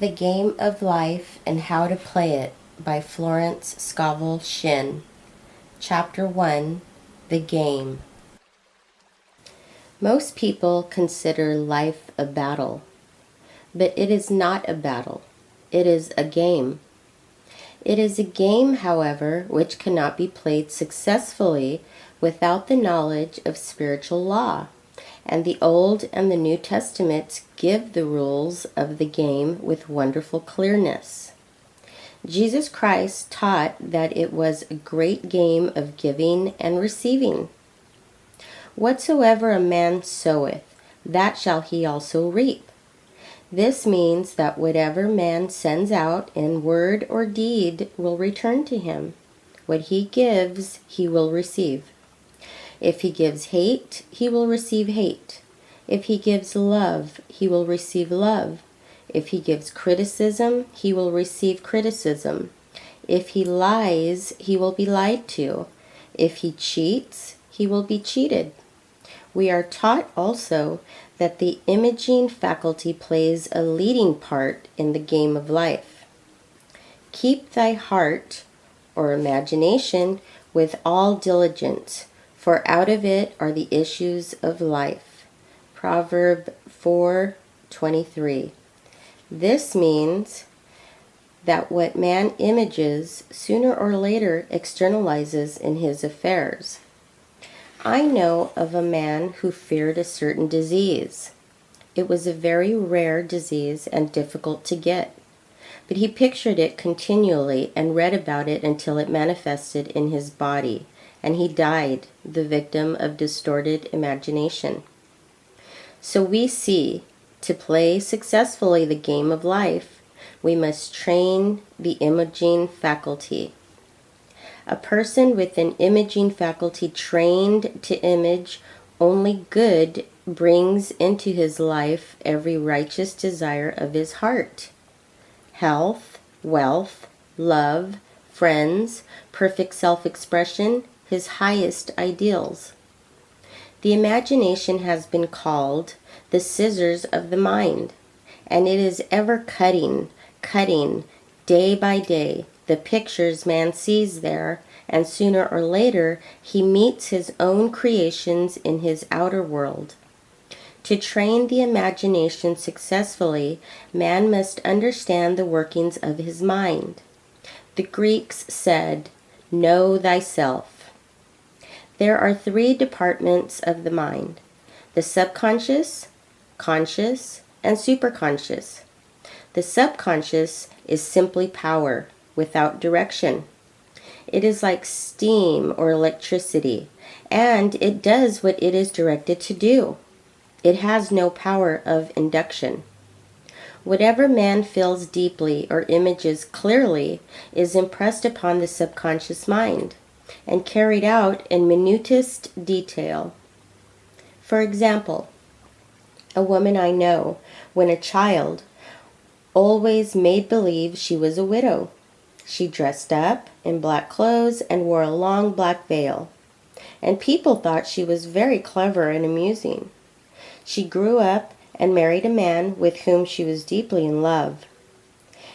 The Game of Life and How to Play It by Florence Scovel Shinn. Chapter 1. The Game. Most people consider life a battle, but it is not a battle. It is a game. It is a game, however, which cannot be played successfully without the knowledge of spiritual law. And the Old and the New Testaments give the rules of the game with wonderful clearness. Jesus Christ taught that it was a great game of giving and receiving. Whatsoever a man soweth, that shall he also reap. This means that whatever man sends out in word or deed will return to him. What he gives, he will receive. If he gives hate, he will receive hate. If he gives love, he will receive love. If he gives criticism, he will receive criticism. If he lies, he will be lied to. If he cheats, he will be cheated. We are taught also that the imaging faculty plays a leading part in the game of life. Keep thy heart, or imagination, with all diligence, for out of it are the issues of life. Proverb 4:23. This means that what man images sooner or later externalizes in his affairs. I know of a man who feared a certain disease. It was a very rare disease and difficult to get, but he pictured it continually and read about it until it manifested in his body, and he died, the victim of distorted imagination. So we see, to play successfully the game of life, we must train the imaging faculty. A person with an imaging faculty trained to image only good brings into his life every righteous desire of his heart. Health, wealth, love, friends, perfect self-expression, his highest ideals. The imagination has been called the scissors of the mind, and it is ever cutting, day by day, the pictures man sees there, and sooner or later he meets his own creations in his outer world. To train the imagination successfully, man must understand the workings of his mind. The Greeks said, "Know thyself." There are 3 departments of the mind: the subconscious, conscious, and superconscious. The subconscious is simply power, without direction. It is like steam or electricity, and it does what it is directed to do. It has no power of induction. Whatever man feels deeply or images clearly is impressed upon the subconscious mind and carried out in minutest detail. For example, a woman I know, when a child, always made believe she was a widow. She dressed up in black clothes and wore a long black veil, and people thought she was very clever and amusing. She grew up and married a man with whom she was deeply in love.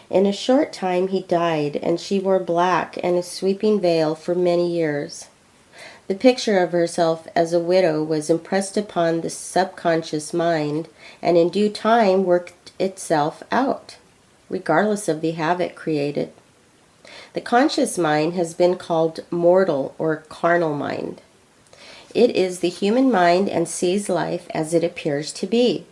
In a short time he died, and she wore black and a sweeping veil for many years. The picture of herself as a widow was impressed upon the subconscious mind, and in due time worked itself out, regardless of the havoc created. The conscious mind has been called mortal or carnal mind. It is the human mind and sees life as it appears to be.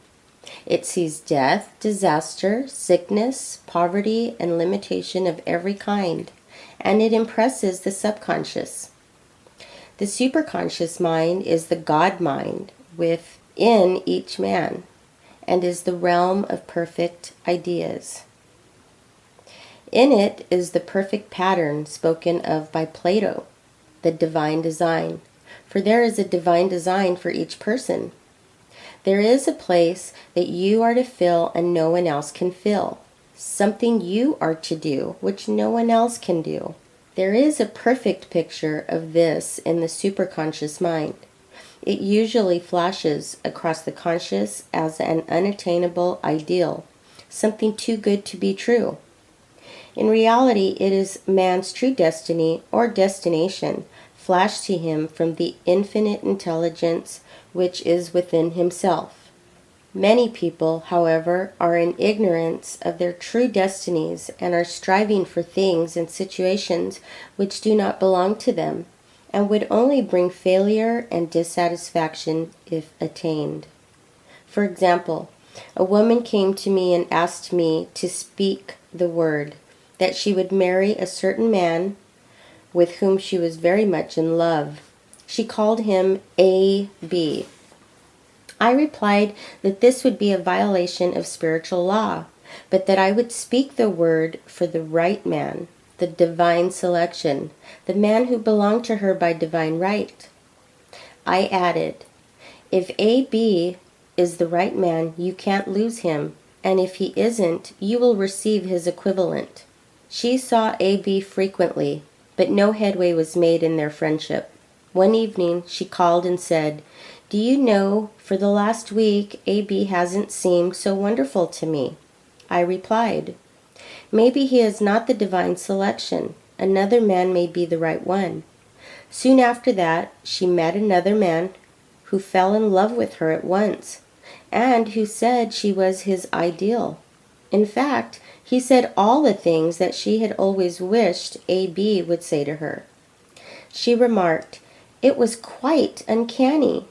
It sees death, disaster, sickness, poverty, and limitation of every kind, and it impresses the subconscious. The superconscious mind is the God mind within each man, and is the realm of perfect ideas. In it is the perfect pattern spoken of by Plato, the divine design, for there is a divine design for each person. There is a place that you are to fill and no one else can fill, something you are to do which no one else can do. There is a perfect picture of this in the superconscious mind. It usually flashes across the conscious as an unattainable ideal, something too good to be true. In reality, it is man's true destiny or destination flashed to him from the infinite intelligence which is within himself. Many people, however, are in ignorance of their true destinies and are striving for things and situations which do not belong to them and would only bring failure and dissatisfaction if attained. For example, a woman came to me and asked me to speak the word that she would marry a certain man with whom she was very much in love. She called him A.B. I replied that this would be a violation of spiritual law, but that I would speak the word for the right man, the divine selection, the man who belonged to her by divine right. I added, if A.B. is the right man, you can't lose him, and if he isn't, you will receive his equivalent. She saw A.B. frequently, but no headway was made in their friendship. One evening, she called and said, do you know, for the last week, A.B. hasn't seemed so wonderful to me. I replied, maybe he is not the divine selection. Another man may be the right one. Soon after that, she met another man who fell in love with her at once, and who said she was his ideal. In fact, he said all the things that she had always wished A.B. would say to her. She remarked, it was quite uncanny.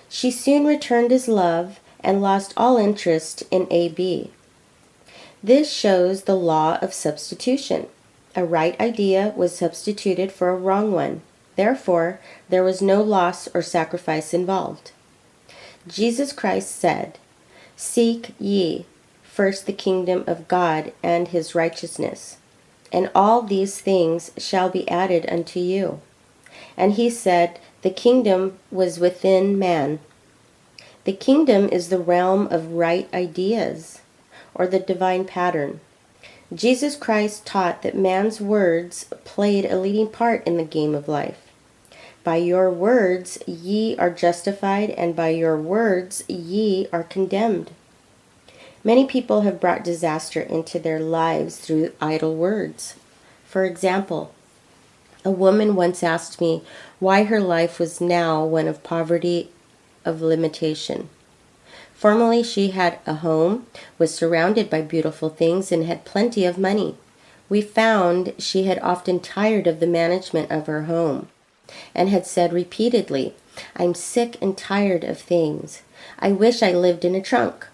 She soon returned his love and lost all interest in A.B. This shows the law of substitution. A right idea was substituted for a wrong one. Therefore, there was no loss or sacrifice involved. Jesus Christ said, seek ye first the kingdom of God and his righteousness, and all these things shall be added unto you. And he said, the kingdom was within man. The kingdom is the realm of right ideas, or the divine pattern. Jesus Christ taught that man's words played a leading part in the game of life. By your words ye are justified, and by your words ye are condemned. Many people have brought disaster into their lives through idle words. For example, a woman once asked me why her life was now one of poverty, of limitation. Formerly she had a home, was surrounded by beautiful things, and had plenty of money. We found she had often tired of the management of her home, and had said repeatedly, I'm sick and tired of things. I wish I lived in a trunk.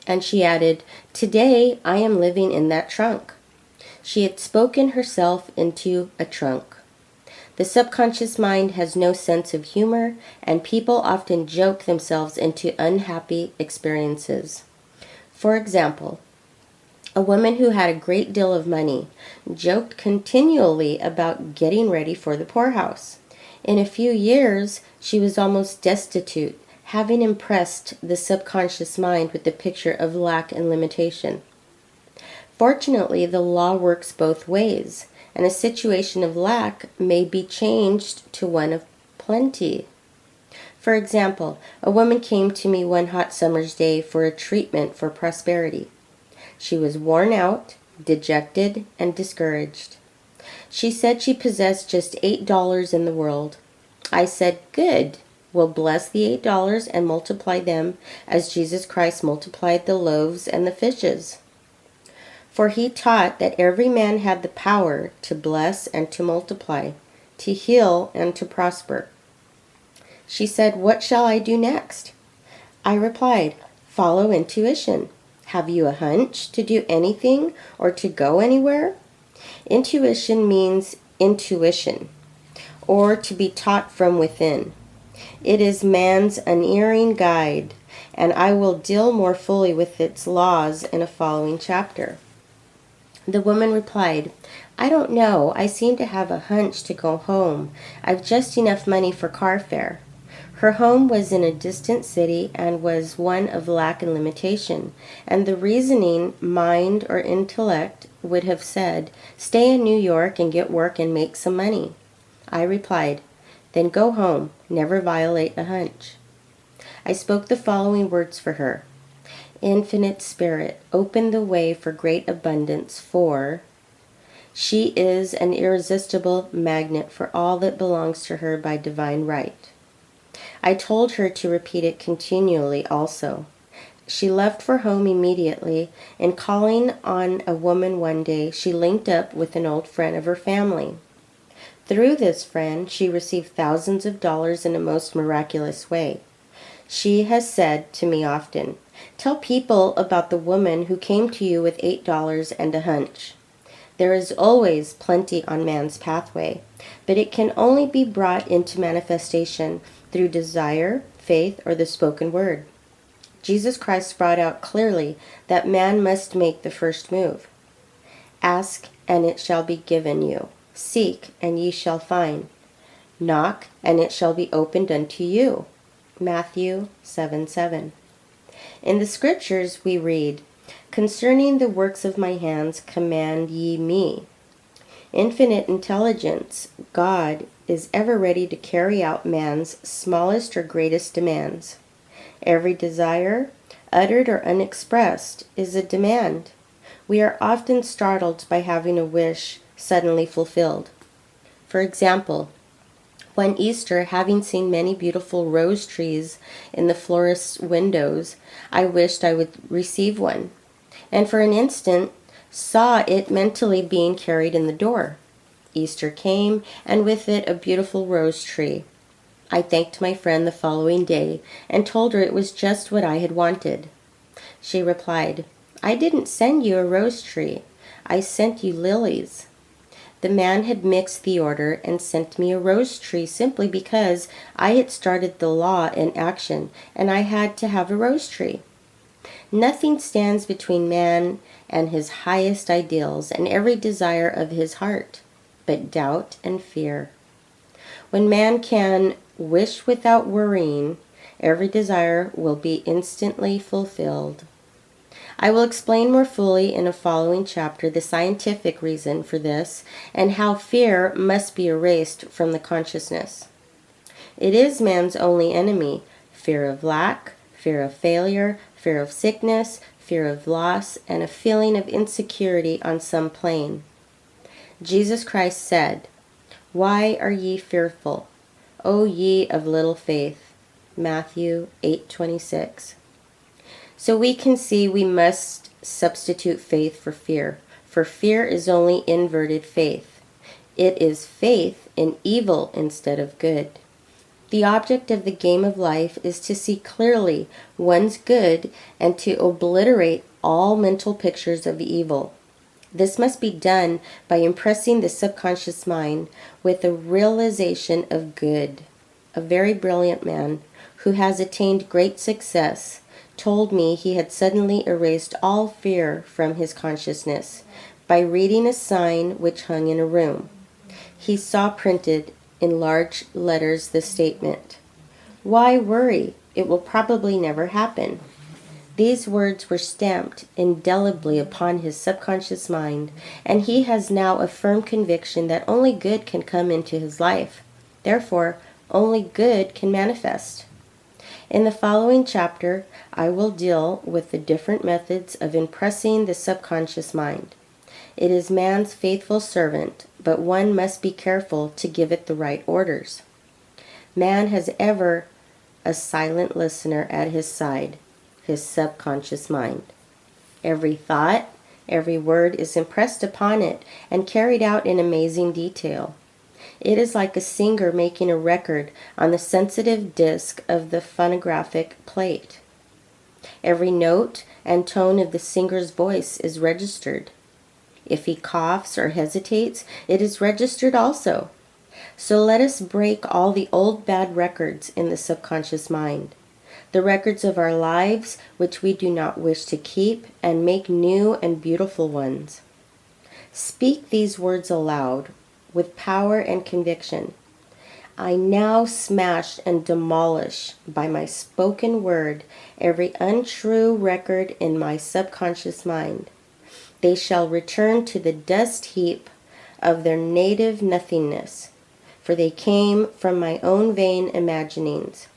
And she added, today I am living in that trunk. She had spoken herself into a trunk. The subconscious mind has no sense of humor, and people often joke themselves into unhappy experiences. For example, a woman who had a great deal of money joked continually about getting ready for the poorhouse. In a few years, she was almost destitute, having impressed the subconscious mind with the picture of lack and limitation. Fortunately, the law works both ways, and a situation of lack may be changed to one of plenty. For example, a woman came to me one hot summer's day for a treatment for prosperity. She was worn out, dejected, and discouraged. She said she possessed just $8 in the world. I said, good. We'll bless the $8 and multiply them as Jesus Christ multiplied the loaves and the fishes. For he taught that every man had the power to bless and to multiply, to heal and to prosper. She said, what shall I do next? I replied, follow intuition. Have you a hunch to do anything or to go anywhere? Intuition means intuition, or to be taught from within. It is man's unerring guide, and I will deal more fully with its laws in a following chapter. The woman replied, I don't know. I seem to have a hunch to go home. I've just enough money for car fare. Her home was in a distant city and was one of lack and limitation, and the reasoning mind or intellect would have said, stay in New York and get work and make some money. I replied, then go home, never violate a hunch. I spoke the following words for her. Infinite Spirit, open the way for great abundance, for she is an irresistible magnet for all that belongs to her by divine right. I told her to repeat it continually also. She left for home immediately, and calling on a woman one day, she linked up with an old friend of her family. Through this friend, she received thousands of dollars in a most miraculous way. She has said to me often, "Tell people about the woman who came to you with $8 and a hunch." There is always plenty on man's pathway, but it can only be brought into manifestation through desire, faith, or the spoken word. Jesus Christ brought out clearly that man must make the first move. Ask, and it shall be given you. Seek, and ye shall find. Knock, and it shall be opened unto you. Matthew 7:7. In the scriptures we read, "Concerning the works of my hands command ye me." Infinite intelligence, God, is ever ready to carry out man's smallest or greatest demands. Every desire, uttered or unexpressed, is a demand. We are often startled by having a wish suddenly fulfilled. For example, one Easter, having seen many beautiful rose trees in the florist's windows, I wished I would receive one, and for an instant saw it mentally being carried in the door. Easter came, and with it a beautiful rose tree. I thanked my friend the following day and told her it was just what I had wanted. She replied, "I didn't send you a rose tree. I sent you lilies." The man had mixed the order and sent me a rose tree simply because I had started the law in action and I had to have a rose tree. Nothing stands between man and his highest ideals and every desire of his heart but doubt and fear. When man can wish without worrying, every desire will be instantly fulfilled. I will explain more fully in a following chapter the scientific reason for this and how fear must be erased from the consciousness. It is man's only enemy: fear of lack, fear of failure, fear of sickness, fear of loss, and a feeling of insecurity on some plane. Jesus Christ said, "Why are ye fearful, O ye of little faith?" Matthew 8:26. So we can see we must substitute faith for fear is only inverted faith. It is faith in evil instead of good. The object of the game of life is to see clearly one's good and to obliterate all mental pictures of evil. This must be done by impressing the subconscious mind with a realization of good. A very brilliant man who has attained great success told me he had suddenly erased all fear from his consciousness by reading a sign which hung in a room. He saw printed in large letters the statement, "Why worry? It will probably never happen." These words were stamped indelibly upon his subconscious mind, and he has now a firm conviction that only good can come into his life. Therefore, only good can manifest. In the following chapter, I will deal with the different methods of impressing the subconscious mind. It is man's faithful servant, but one must be careful to give it the right orders. Man has ever a silent listener at his side, his subconscious mind. Every thought, every word is impressed upon it and carried out in amazing detail. It is like a singer making a record on the sensitive disc of the phonographic plate. Every note and tone of the singer's voice is registered. If he coughs or hesitates, it is registered also. So let us break all the old bad records in the subconscious mind, the records of our lives which we do not wish to keep, and make new and beautiful ones. Speak these words aloud with power and conviction. I now smash and demolish by my spoken word every untrue record in my subconscious mind. They shall return to the dust heap of their native nothingness, for they came from my own vain imaginings.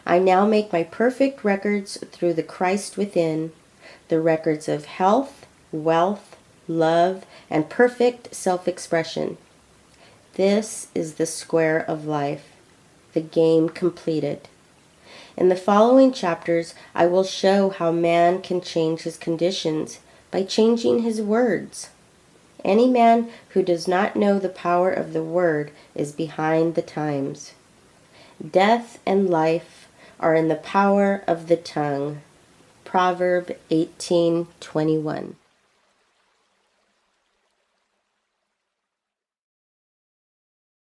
I now make my perfect records through the Christ within, the records of health, wealth, love, and perfect self-expression. This is the square of life, the game completed. In the following chapters, I will show how man can change his conditions by changing his words. Any man who does not know the power of the word is behind the times. Death and life are in the power of the tongue. Proverb 18:21.